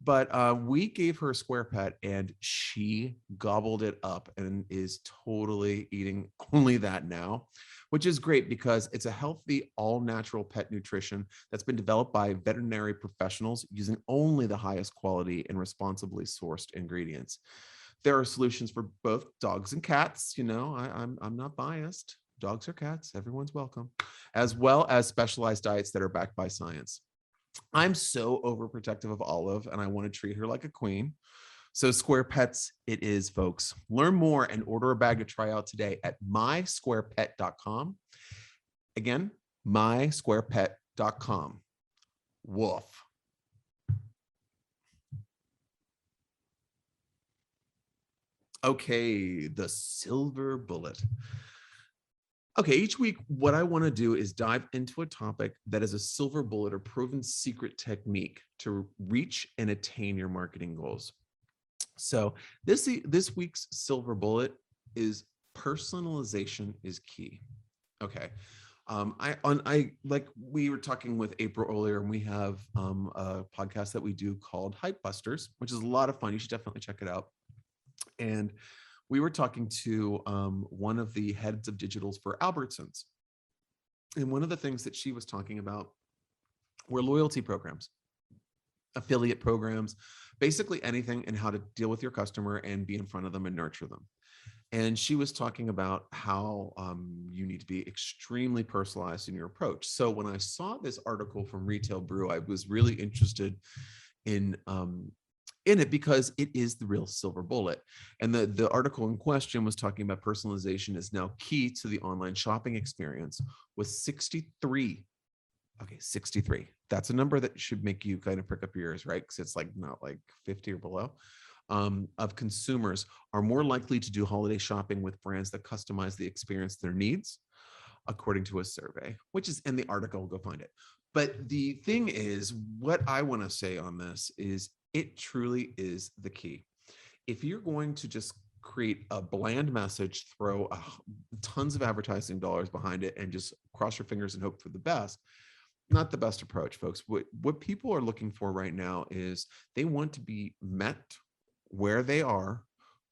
But we gave her a Square Pet and she gobbled it up and is totally eating only that now, which is great because it's a healthy, all-natural pet nutrition that's been developed by veterinary professionals using only the highest quality and responsibly sourced ingredients. There are solutions for both dogs and cats. You know, I'm not biased. Dogs or cats, everyone's welcome, as well as specialized diets that are backed by science. I'm so overprotective of Olive and I want to treat her like a queen. So Square Pets it is, folks. Learn more and order a bag to try out today at mysquarepet.com. Again, mysquarepet.com. Woof. Okay, the silver bullet. Okay, each week, what I want to do is dive into a topic that is a silver bullet or proven secret technique to reach and attain your marketing goals. So this week's silver bullet is personalization is key. Okay. I like we were talking with April earlier, and we have a podcast that we do called Hype Busters, which is a lot of fun. You should definitely check it out. And we were talking to one of the heads of digitals for Albertsons. And one of the things that she was talking about were loyalty programs, affiliate programs, basically anything and how to deal with your customer and be in front of them and nurture them. And she was talking about how you need to be extremely personalized in your approach. So when I saw this article from Retail Brew, I was really interested in it because it is the real silver bullet. And the article in question was talking about personalization is now key to the online shopping experience with 63. Okay, 63. That's a number that should make you kind of prick up your ears, right? Because it's like not like 50 or below. Of consumers are more likely to do holiday shopping with brands that customize the experience to their needs, according to a survey, which is in the article. Go find it. But the thing is, what I want to say on this is it truly is the key. If you're going to just create a bland message, throw tons of advertising dollars behind it, and just cross your fingers and hope for the best, not the best approach, folks. What people are looking for right now is they want to be met where they are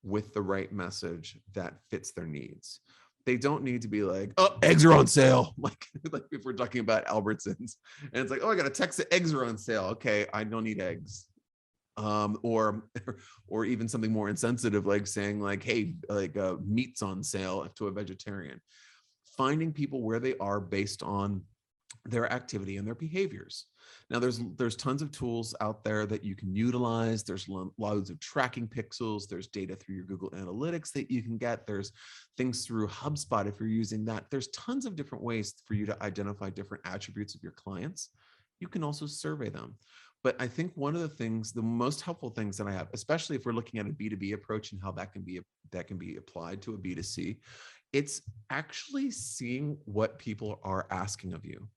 with the right message that fits their needs. They don't need to be like, oh, eggs are on sale. Like if we're talking about Albertsons and it's like, oh, I got a text that eggs are on sale. Okay, I don't need eggs. Or even something more insensitive, like saying like, hey, like meat's on sale to a vegetarian. Finding people where they are based on their activity and their behaviors. Now there's tons of tools out there that you can utilize. There's loads of tracking pixels. There's data through your Google Analytics that you can get. There's things through HubSpot if you're using that. There's tons of different ways for you to identify different attributes of your clients. You can also survey them. But I think one of the most helpful things that I have, especially if we're looking at a B2B approach and how that can be applied to a B2C, it's actually seeing what people are asking of you.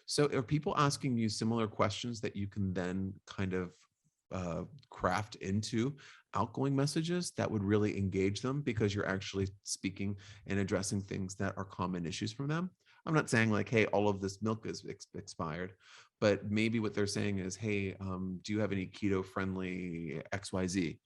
So are people asking you similar questions that you can then kind of craft into outgoing messages that would really engage them because you're actually speaking and addressing things that are common issues from them? I'm not saying like, hey, all of this milk is expired, but maybe what they're saying is, hey, do you have any keto-friendly XYZ?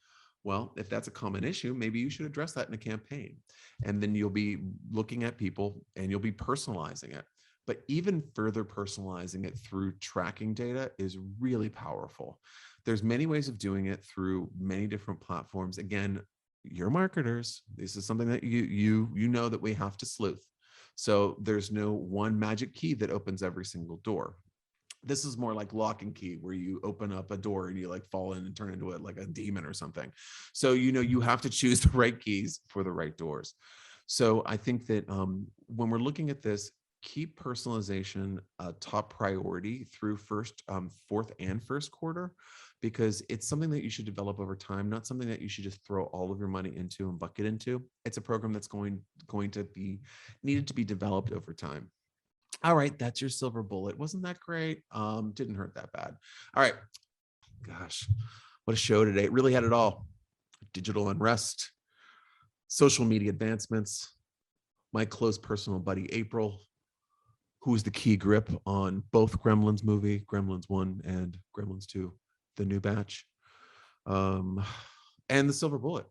Well, if that's a common issue, maybe you should address that in a campaign. And then you'll be looking at people and you'll be personalizing it. But even further personalizing it through tracking data is really powerful. There's many ways of doing it through many different platforms. Again, you're marketers. This is something that you know that we have to sleuth. So there's no one magic key that opens every single door. This is more like lock and key, where you open up a door and you like fall in and turn into it like a demon or something. So, you have to choose the right keys for the right doors. So I think that when we're looking at this, keep personalization a top priority through fourth and first quarter, because it's something that you should develop over time, not something that you should just throw all of your money into and bucket into. It's a program that's going to be needed to be developed over time. All right, that's your silver bullet. Wasn't that great? Didn't hurt that bad. All right. Gosh, what a show today. It really had it all. Digital unrest, social media advancements, my close personal buddy, April, who is the key grip on both Gremlins movie, Gremlins 1 and Gremlins 2, the new batch, and the silver bullet.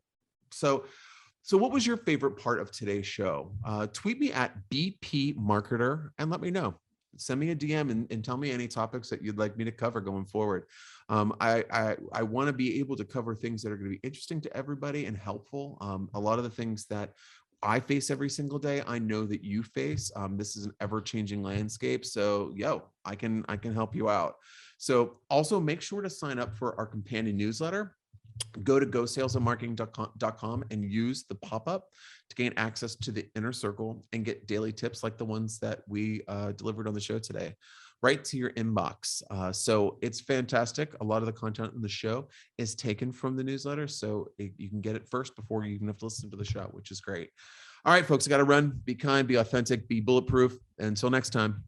So what was your favorite part of today's show? Tweet me at BP Marketer and let me know. Send me a DM and tell me any topics that you'd like me to cover going forward. I want to be able to cover things that are going to be interesting to everybody and helpful. A lot of the things that I face every single day, I know that you face. This is an ever-changing landscape. So, I can help you out. So also make sure to sign up for our companion newsletter. Go to gosalesandmarketing.com and use the pop-up to gain access to the inner circle and get daily tips like the ones that we delivered on the show today. right to your inbox. So it's fantastic. A lot of the content in the show is taken from the newsletter. So you can get it first before you even have to listen to the show, which is great. All right, folks, I got to run. Be kind, be authentic, be bulletproof. Until next time.